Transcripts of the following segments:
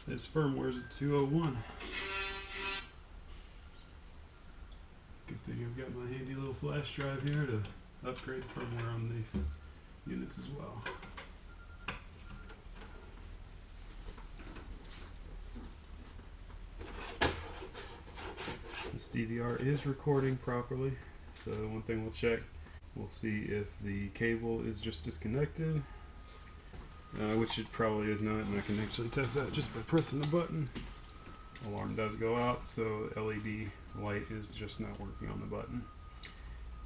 This firmware is a 201. Good thing I've got my handy little flash drive here to upgrade firmware on these units as well. This DVR is recording properly, so one thing we'll check, we'll see if the cable is just disconnected, which it probably is not, and I can actually test that just by pressing the button. Alarm does go out, so LED light is just not working on the button.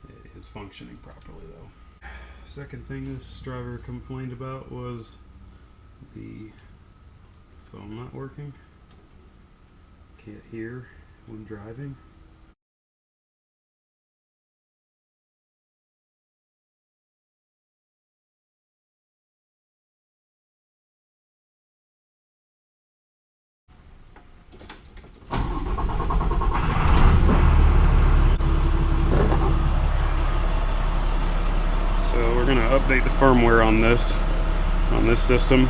It is functioning properly though. Second thing this driver complained about was the phone not working. Can't hear when driving. So we're going to update the firmware on this system.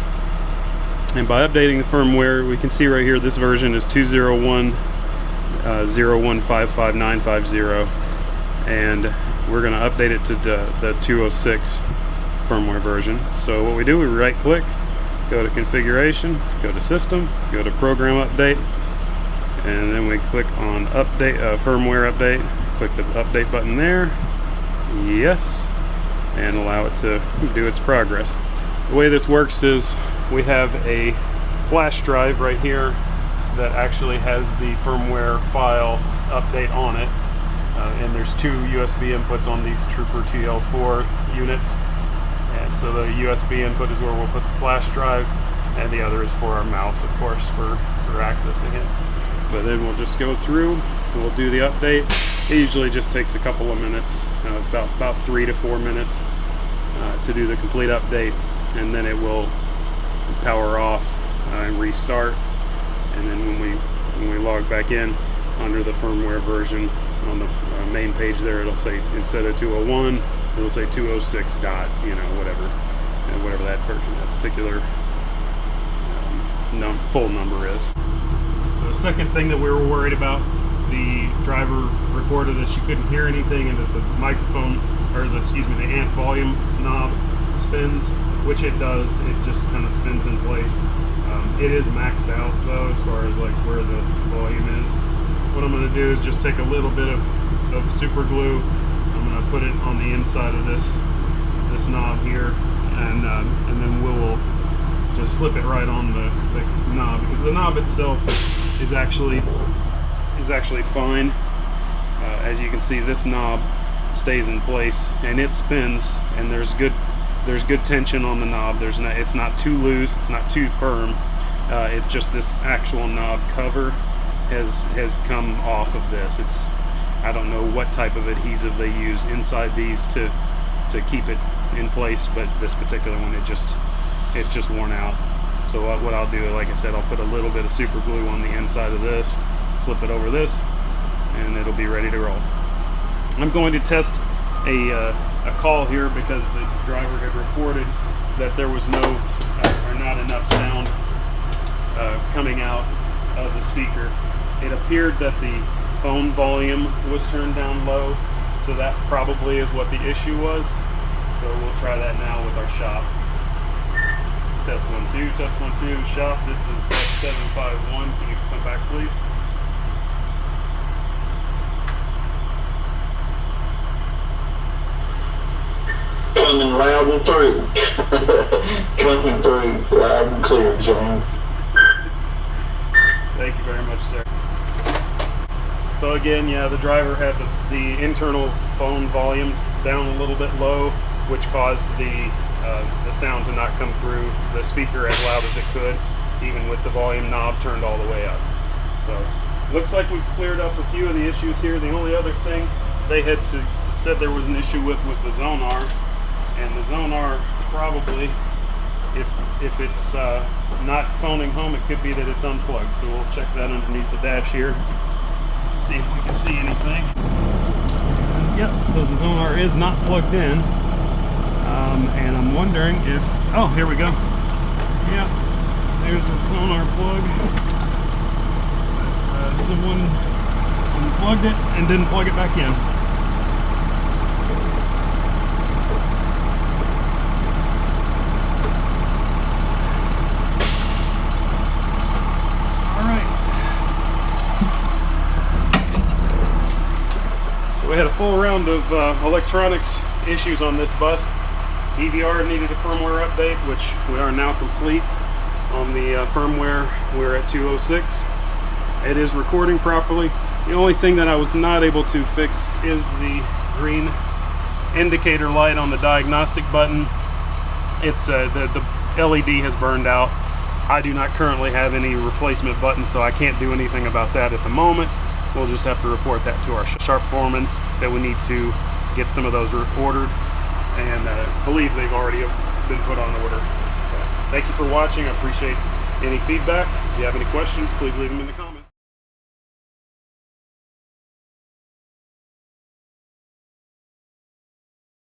And by updating the firmware, we can see right here this version is 201.0155950, and we're going to update it to the 206 firmware version. So what we do, we right click, go to configuration, go to system, go to program update, and then we click on update, firmware update, click the update button there, yes, and allow it to do its progress. The way this works is we have a flash drive right here that actually has the firmware file update on it, and there's two USB inputs on these Trooper TL4 units, and so the USB input is where we'll put the flash drive, and the other is for our mouse, of course, for accessing it. But then we'll just go through and we'll do the update. It usually just takes a couple of minutes, about 3 to 4 minutes to do the complete update, and then it will power off and restart. And then when we log back in under the firmware version on the main page there, it'll say, instead of 201, it'll say 206 dot, you know, whatever that particular full number is. So the second thing that we were worried about, the driver reported that she couldn't hear anything and that the microphone, or the amp volume knob spins, which it does. It just kind of spins in place. It is maxed out though, as far as like where the volume is. What I'm going to do is just take a little bit of super glue. I'm going to put it on the inside of this knob here, and then we'll just slip it right on the knob, because the knob itself is actually fine. As you can see, this knob stays in place and it spins, and there's good tension on the knob. It's not too loose, it's not too firm. It's just this actual knob cover has come off of this. I don't know what type of adhesive they use inside these to keep it in place, but this particular one, it's just worn out. So what I'll do, like I said, I'll put a little bit of super glue on the inside of this, slip it over this, and it'll be ready to roll. I'm going to test a call here, because the driver had reported that there was not enough sound coming out of the speaker. It appeared that the phone volume was turned down low, so that probably is what the issue was. So we'll try that now with our shop. Test 1 2, test 1 2, shop. This is 751. Can you come back, please? Coming loud and through. Coming through loud and clear, James. Thank you very much, sir. So again, yeah, the driver had the internal phone volume down a little bit low, which caused the sound to not come through the speaker as loud as it could, even with the volume knob turned all the way up. So looks like we've cleared up a few of the issues here. The only other thing they had said there was an issue with was the Zonar, and the Zonar probably, if it's not phoning home, it could be that it's unplugged. So we'll check that underneath the dash here, see if we can see anything. Yep, so the Zonar is not plugged in, and I'm wondering if, oh, here we go. Yeah, There's the sonar plug. That's, someone unplugged it and didn't plug it back in. We had a full round of electronics issues on this bus. EVR needed a firmware update, which we are now complete on the firmware. We're at 206. It is recording properly. The only thing that I was not able to fix is the green indicator light on the diagnostic button. It's the LED has burned out. I do not currently have any replacement buttons, so I can't do anything about that at the moment. We'll just have to report that to our shop foreman that we need to get some of those ordered, and believe they've already been put on order. Thank you for watching. I appreciate any feedback. If you have any questions, please leave them in the comments.